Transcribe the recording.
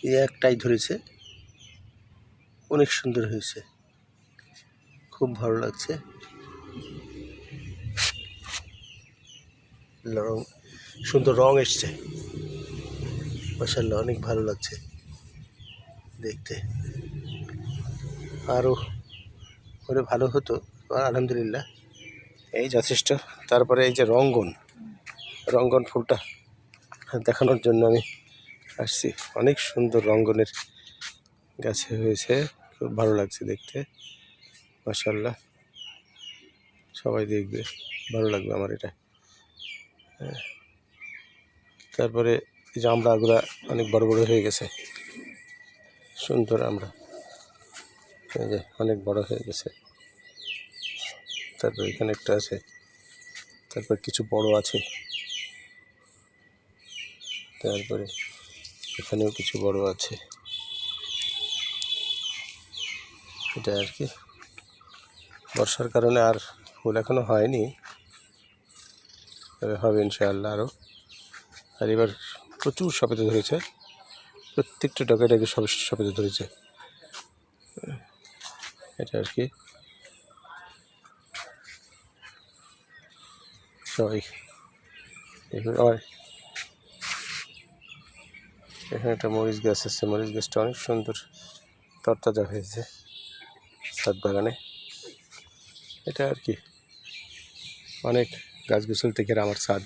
এই একটাই ধরেছে, অনেক সুন্দর হয়েছে, খুব ভালো লাগছে। রং সুন্দর, রং এসছে মাশাআল্লাহ, অনেক ভালো লাগছে দেখতে। আরও হলে ভালো হতো, আলহামদুলিল্লাহ এই যথেষ্ট। তারপরে এই যে রঙ্গন ফুলটা দেখানোর জন্য আমি আসছি। অনেক সুন্দর রঙ্গনের গাছে হয়েছে, খুব ভালো লাগছে দেখতে মাশাআল্লাহ। সবাই দেখবে, ভালো লাগবে আমার এটা। তারপরে এই যে আমড়াগুলা অনেক বড় বড় হয়ে গেছে, সুন্দর আমড়া, এই যে অনেক বড় হয়ে গেছে। তারপর এখানে একটা আছে, তারপর কিছু বড় আছে, তারপরে এখানেও কিছু বড় আছে। এটা আর কি, বর্ষার কারণে আর ফুল এখনো হয়নি, তবে হবে ইনশাআল্লাহ আরও। আর এবার প্রচুর সবেদা ধরেছে, প্রত্যেকটা ডগায় সবেদা ধরেছে। এটা আর কি, সবাই এখানে একটা মরিচ গাছ আছে, মরিচ গাছটা অনেক সুন্দর তরতাজা হয়েছে ছাদ বাগানে। এটা আর কি, অনেক গাছগুছাল থেকে আমার ছাদ।